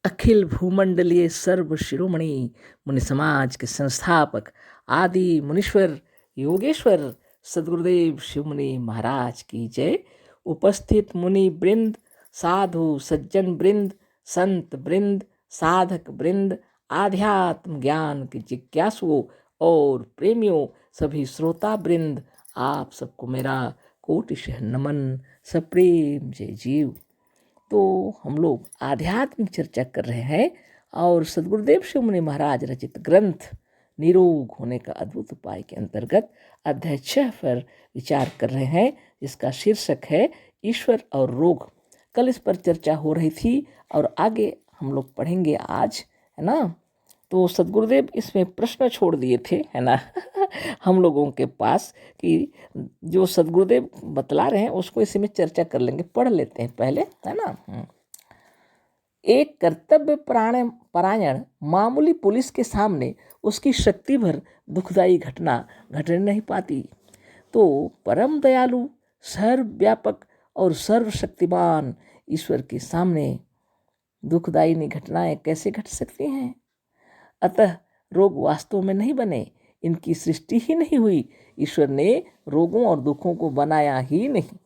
अखिल भूमंडलीय सर्व शिरोमणि मुनि समाज के संस्थापक आदि मुनीश्वर योगेश्वर सद्गुरुदेव शिव मुनि महाराज की जय। उपस्थित मुनि वृंद, साधु सज्जन वृंद, संत वृंद, साधक वृंद, आध्यात्म ज्ञान के जिज्ञासुओं और प्रेमियों, सभी श्रोता वृंद, आप सबको मेरा कोटिशः नमन, सप्रेम जय जीव। तो हम लोग आध्यात्मिक चर्चा कर रहे हैं और सद्गुरुदेव शिव मुनि महाराज रचित ग्रंथ निरोग होने का अद्भुत उपाय के अंतर्गत अध्याय 6 पर विचार कर रहे हैं, जिसका शीर्षक है ईश्वर और रोग। कल इस पर चर्चा हो रही थी और आगे हम लोग पढ़ेंगे आज, है ना। तो सद्गुरुदेव इसमें प्रश्न छोड़ दिए थे, है ना हम लोगों के पास, कि जो सद्गुरुदेव बतला रहे हैं उसको इसी में चर्चा कर लेंगे। पढ़ लेते हैं पहले, है ना। एक कर्तव्य परायण मामूली पुलिस के सामने उसकी शक्ति भर दुखदाई घटना घटने नहीं पाती, तो परम दयालु, सर्वव्यापक और सर्वशक्तिमान ईश्वर के सामने दुखदायी घटनाएं कैसे घट सकती हैं। अतः रोग वास्तव में नहीं बने, इनकी सृष्टि ही नहीं हुई। ईश्वर ने रोगों और दुखों को बनाया ही नहीं।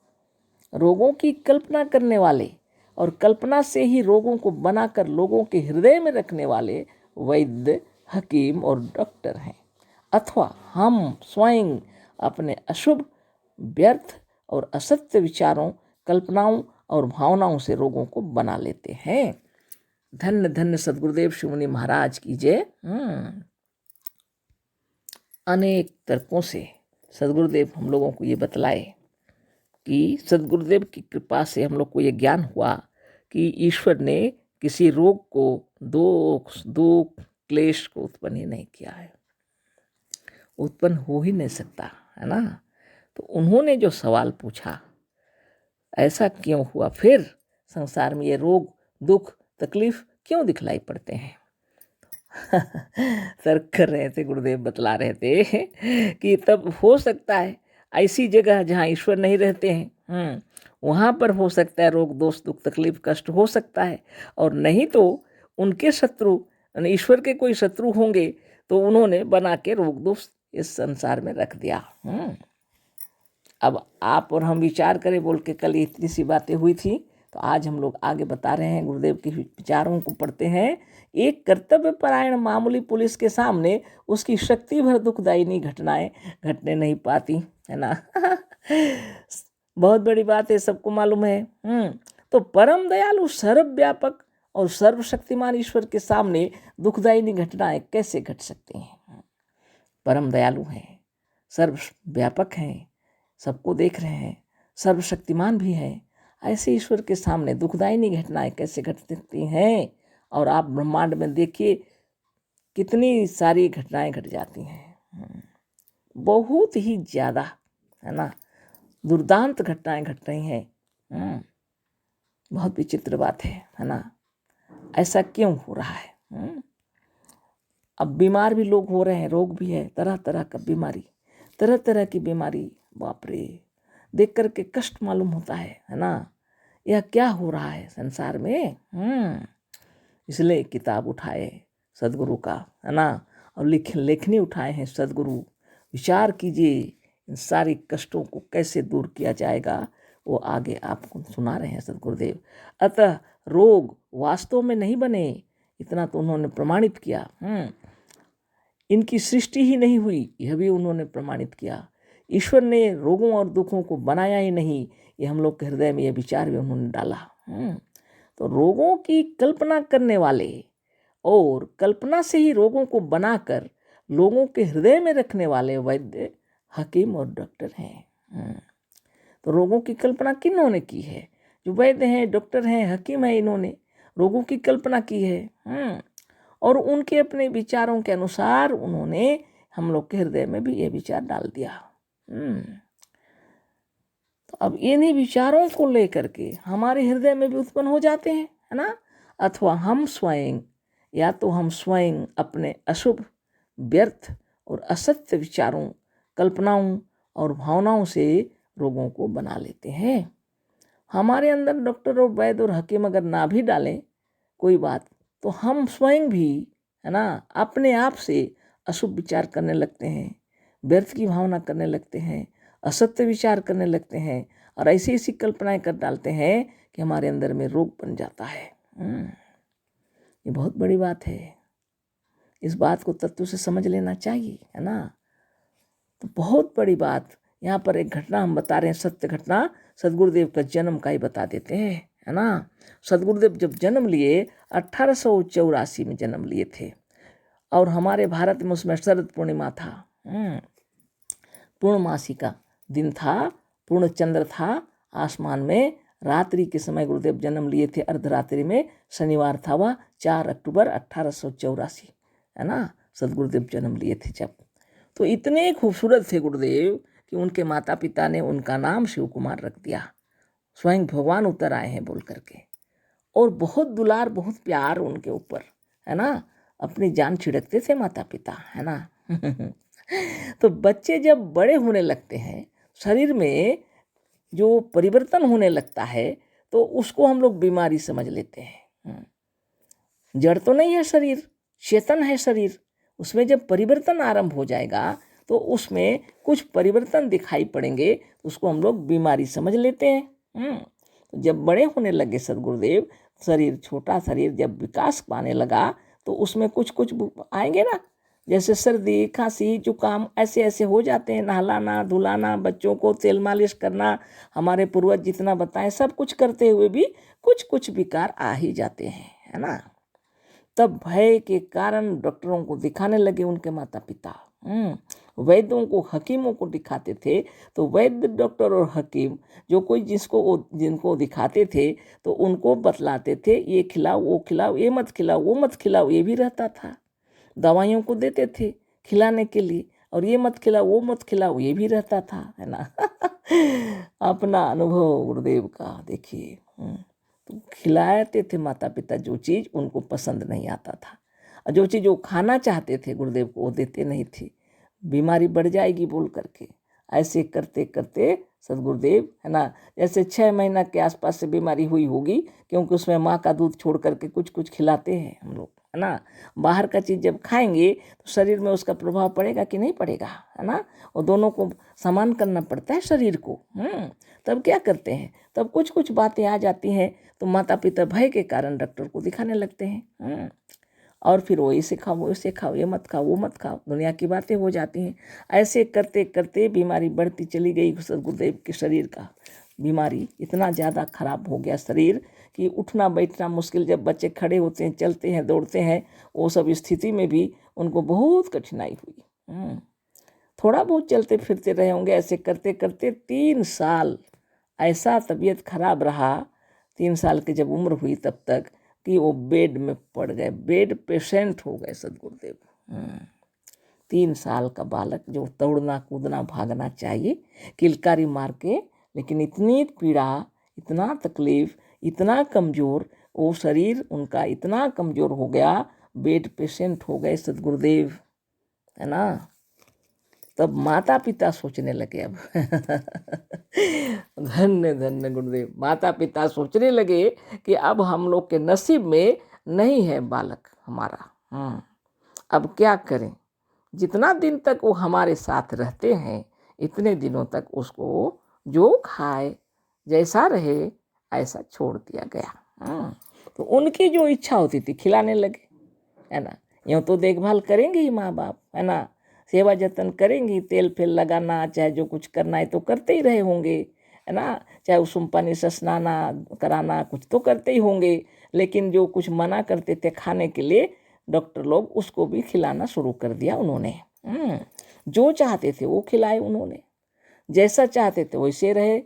रोगों की कल्पना करने वाले और कल्पना से ही रोगों को बनाकर लोगों के हृदय में रखने वाले वैद्य, हकीम और डॉक्टर हैं, अथवा हम स्वयं अपने अशुभ, व्यर्थ और असत्य विचारों, कल्पनाओं और भावनाओं से रोगों को बना लेते हैं। धन्य धन्य सद्गुरुदेव शिव मुनि महाराज की जय। अनेक तर्कों से सद्गुरुदेव हम लोगों को ये बतलाए कि सद्गुरुदेव की कृपा से हम लोग को ये ज्ञान हुआ कि ईश्वर ने किसी रोग को, दुख, क्लेश को उत्पन्न ही नहीं किया है, उत्पन्न हो ही नहीं सकता, है ना। तो उन्होंने जो सवाल पूछा, ऐसा क्यों हुआ, फिर संसार में ये रोग, दुख, तकलीफ क्यों दिखलाई पड़ते हैं तर्क कर रहे थे, गुरुदेव बतला रहे थे कि तब हो सकता है ऐसी जगह जहाँ ईश्वर नहीं रहते हैं, वहाँ पर हो सकता है रोग, दोष, दुख, तकलीफ, कष्ट हो सकता है। और नहीं तो उनके शत्रु, ईश्वर के कोई शत्रु होंगे तो उन्होंने बना के रोग, दोष इस संसार में रख दिया। अब आप और हम विचार करें बोल के कल इतनी सी बातें हुई थी, तो आज हम लोग आगे बता रहे हैं, गुरुदेव के विचारों को पढ़ते हैं। एक कर्तव्य परायण मामूली पुलिस के सामने उसकी शक्ति भर दुखदायिनी घटनाएं घटने नहीं पाती, है ना बहुत बड़ी बात है, सबको मालूम है। तो परम दयालु, सर्वव्यापक और सर्वशक्तिमान ईश्वर के सामने दुखदायिनी घटनाएं कैसे घट सकती हैं। परम दयालु हैं, सर्वव्यापक हैं, सबको देख रहे हैं, सर्वशक्तिमान भी है। ऐसे ईश्वर के सामने दुखदायिनी घटनाएं कैसे घट सकती हैं। और आप ब्रह्मांड में देखिए कितनी सारी घटनाएं घट जाती हैं, बहुत ही ज़्यादा, है ना, दुर्दांत घटनाएं घट रही हैं। बहुत विचित्र बात है ना। ऐसा क्यों हो रहा है। अब बीमार भी लोग हो रहे हैं, रोग भी है, तरह तरह का बीमारी, तरह तरह की बीमारी, बाप रे, देख करके कष्ट मालूम होता है ना। यह क्या हो रहा है संसार में। इसलिए किताब उठाए सदगुरु का, है ना, और लेखनी उठाए हैं सदगुरु। विचार कीजिए इन सारी कष्टों को कैसे दूर किया जाएगा, वो आगे आपको सुना रहे हैं सदगुरुदेव। अतः रोग वास्तव में नहीं बने, इतना तो उन्होंने प्रमाणित किया। इनकी सृष्टि ही नहीं हुई, यह भी उन्होंने प्रमाणित किया। ईश्वर ने रोगों और दुखों को बनाया ही नहीं, ये हम लोग के हृदय में यह विचार भी उन्होंने डाला। तो रोगों की कल्पना करने वाले और कल्पना से ही रोगों को बनाकर लोगों के हृदय में रखने वाले वैद्य, हकीम और डॉक्टर हैं। तो रोगों की कल्पना किन्होंने की है, जो वैद्य हैं, डॉक्टर हैं, हकीम हैं, इन्होंने रोगों की कल्पना की है। और उनके अपने विचारों के अनुसार उन्होंने हम लोग के हृदय में भी ये विचार डाल दिया। तो अब इन्हीं विचारों को लेकर के हमारे हृदय में भी उत्पन्न हो जाते हैं, है ना। अथवा हम स्वयं, या तो हम स्वयं अपने अशुभ, व्यर्थ और असत्य विचारों, कल्पनाओं और भावनाओं से रोगों को बना लेते हैं। हमारे अंदर डॉक्टर और वैद्य और हकीम अगर ना भी डालें कोई बात तो हम स्वयं भी, है ना, अपने आप से अशुभ विचार करने लगते हैं, व्यर्थ की भावना करने लगते हैं, असत्य विचार करने लगते हैं और ऐसी ऐसी कल्पनाएं कर डालते हैं कि हमारे अंदर में रोग बन जाता है। ये बहुत बड़ी बात है। इस बात को तत्व से समझ लेना चाहिए, है ना। तो बहुत बड़ी बात यहाँ पर एक घटना हम बता रहे हैं, सत्य घटना सदगुरुदेव का जन्म का ही बता देते हैं, है ना। सदगुरुदेव जब जन्म लिए 1884 में जन्म लिए थे और हमारे भारत में उसमें शरद पूर्णिमा था। पूर्णमासी का दिन था, पूर्ण चंद्र था आसमान में, रात्रि के समय गुरुदेव जन्म लिए थे, अर्धरात्रि में, शनिवार था वह 4 अक्टूबर 1884, है ना, सदगुरुदेव जन्म लिए थे जब। तो इतने खूबसूरत थे गुरुदेव कि उनके माता पिता ने उनका नाम शिव कुमार रख दिया, स्वयं भगवान उतर आए हैं बोल करके। और बहुत दुलार, बहुत प्यार उनके ऊपर, है ना, अपनी जान छिड़कते थे माता पिता, है ना। तो बच्चे जब बड़े होने लगते हैं, शरीर में जो परिवर्तन होने लगता है तो उसको हम लोग बीमारी समझ लेते हैं। जड़ तो नहीं है शरीर, चेतन है शरीर। उसमें जब परिवर्तन आरंभ हो जाएगा तो उसमें कुछ परिवर्तन दिखाई पड़ेंगे, उसको हम लोग बीमारी समझ लेते हैं। तो जब बड़े होने लगे सदगुरुदेव, शरीर, छोटा शरीर जब विकास पाने लगा तो उसमें कुछ कुछ आएंगे ना, जैसे सर्दी, खांसी, जुकाम, ऐसे ऐसे हो जाते हैं। नहलाना, धुलाना, बच्चों को तेल मालिश करना, हमारे पूर्वज जितना बताएं सब कुछ करते हुए भी कुछ कुछ विकार आ ही जाते हैं, है ना। तब भय के कारण डॉक्टरों को दिखाने लगे उनके माता पिता। वैद्यों को, हकीमों को दिखाते थे। तो वैद्य, डॉक्टर और हकीम जो कोई जिनको दिखाते थे तो उनको बतलाते थे, ये खिलाओ, वो खिलाओ, ये मत खिलाओ, वो मत खिलाओ, ये भी रहता था। दवाइयों को देते थे खिलाने के लिए, और ये मत खिलाओ, वो मत खिलाओ, ये भी रहता था, है ना। अपना अनुभव गुरुदेव का देखिए। तो खिलाते थे माता पिता, जो चीज़ उनको पसंद नहीं आता था, और जो चीज़ वो खाना चाहते थे गुरुदेव को वो देते नहीं थे, बीमारी बढ़ जाएगी बोल करके। ऐसे करते करते सदगुरुदेव, है ना, जैसे 6 महीना के आसपास से बीमारी हुई होगी, क्योंकि उसमें माँ का दूध छोड़ करके कुछ कुछ खिलाते हैं हम लोग, है ना। बाहर का चीज़ जब खाएंगे तो शरीर में उसका प्रभाव पड़ेगा कि नहीं पड़ेगा, है ना। और दोनों को समान करना पड़ता है शरीर को। तब क्या करते हैं, तब कुछ कुछ बातें आ जाती हैं तो माता पिता भय के कारण डॉक्टर को दिखाने लगते हैं। और फिर वो इसे खाओ, वो इसे खाओ, ये मत खाओ, वो मत खाओ, दुनिया की बातें हो जाती हैं। ऐसे करते करते बीमारी बढ़ती चली गई। सदगुरुदेव के शरीर का बीमारी इतना ज़्यादा खराब हो गया शरीर कि उठना बैठना मुश्किल। जब बच्चे खड़े होते हैं, चलते हैं, दौड़ते हैं, वो सब स्थिति में भी उनको बहुत कठिनाई हुई। थोड़ा बहुत चलते फिरते रहे होंगे। ऐसे करते करते 3 साल ऐसा तबीयत खराब रहा। 3 साल की जब उम्र हुई तब तक कि वो बेड में पड़ गए, बेड पेशेंट हो गए सदगुरुदेव। 3 साल का बालक जो दौड़ना कूदना भागना चाहिए किलकारी मार के, लेकिन इतनी पीड़ा, इतना तकलीफ, इतना कमज़ोर, वो शरीर उनका इतना कमज़ोर हो गया, बेड पेशेंट हो गए सदगुरुदेव, है ना। तब माता पिता सोचने लगे अब धन्य धन्य गुरुदेव, माता पिता सोचने लगे कि अब हम लोग के नसीब में नहीं है बालक हमारा। अब क्या करें, जितना दिन तक वो हमारे साथ रहते हैं इतने दिनों तक उसको जो खाए जैसा रहे ऐसा छोड़ दिया गया। तो उनकी जो इच्छा होती थी खिलाने लगे, है ना। यूँ तो देखभाल करेंगे ही माँ बाप, है ना, सेवा जतन करेंगी, तेल फेल लगाना, चाहे जो कुछ करना है तो करते ही रहे होंगे, है ना, चाहे उसूम पानी से स्नाना कराना कुछ तो करते ही होंगे। लेकिन जो कुछ मना करते थे खाने के लिए डॉक्टर लोग, उसको भी खिलाना शुरू कर दिया उन्होंने। जो चाहते थे वो खिलाए उन्होंने, जैसा चाहते थे वैसे रहे।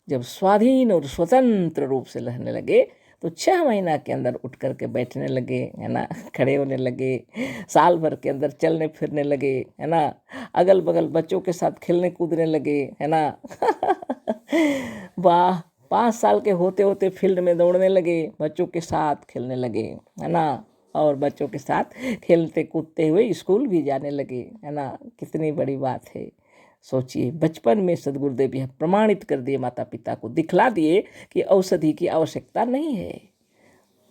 जब स्वाधीन और स्वतंत्र रूप से रहने लगे तो 6 महीना के अंदर उठ करके बैठने लगे, है ना, खड़े होने लगे, साल भर के अंदर चलने फिरने लगे, है ना, अगल बगल बच्चों के साथ खेलने कूदने लगे, है ना। वाह, 5 साल के होते होते फील्ड में दौड़ने लगे, बच्चों के साथ खेलने लगे, है ना, और बच्चों के साथ खेलते कूदते हुए स्कूल भी जाने लगे, है ना। कितनी बड़ी बात है। सोचिए, बचपन में सदगुरुदेव यह प्रमाणित कर दिए, माता पिता को दिखला दिए कि औषधि की आवश्यकता नहीं है।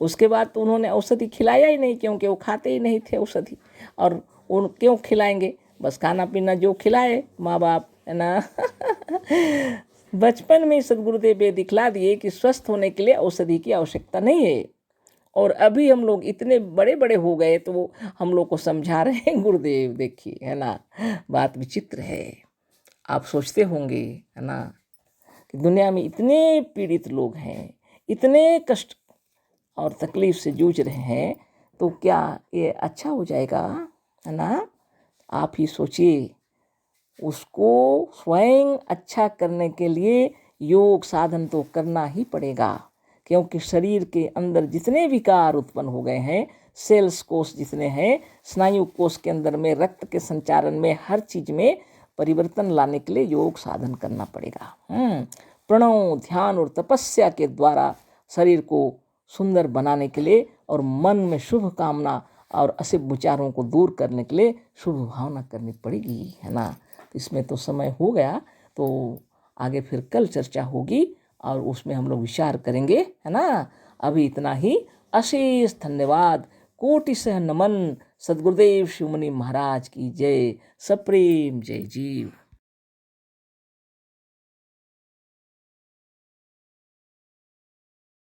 उसके बाद तो उन्होंने औषधि खिलाया ही नहीं, क्योंकि वो खाते ही नहीं थे औषधि। और उन क्यों खिलाएंगे, बस खाना पीना जो खिलाए माँ बाप, है ना। बचपन में सदगुरुदेव ये दिखला दिए कि स्वस्थ होने के लिए औषधि की आवश्यकता नहीं है। और अभी हम लोग इतने बड़े बड़े हो गए तो वो हम लोग को समझा रहे हैं गुरुदेव, देखिए, है ना। बात विचित्र है। आप सोचते होंगे, है ना, कि दुनिया में इतने पीड़ित लोग हैं, इतने कष्ट और तकलीफ से जूझ रहे हैं, तो क्या ये अच्छा हो जाएगा, है ना। आप ही सोचिए, उसको स्वयं अच्छा करने के लिए योग साधन तो करना ही पड़ेगा, क्योंकि शरीर के अंदर जितने विकार उत्पन्न हो गए हैं, सेल्स कोष जितने हैं, स्नायु कोष के अंदर में, रक्त के संचारण में, हर चीज में परिवर्तन लाने के लिए योग साधन करना पड़ेगा। प्रणव, ध्यान और तपस्या के द्वारा शरीर को सुंदर बनाने के लिए और मन में शुभ कामना और अशुभ विचारों को दूर करने के लिए शुभ भावना करनी पड़ेगी, है ना। इसमें तो समय हो गया, तो आगे फिर कल चर्चा होगी और उसमें हम लोग विचार करेंगे, है ना। अभी इतना ही। अशेष धन्यवाद, कोटि सह नमन। सद्गुरुदेव शिवमुनि महाराज की जय। सप्रेम जय जीव।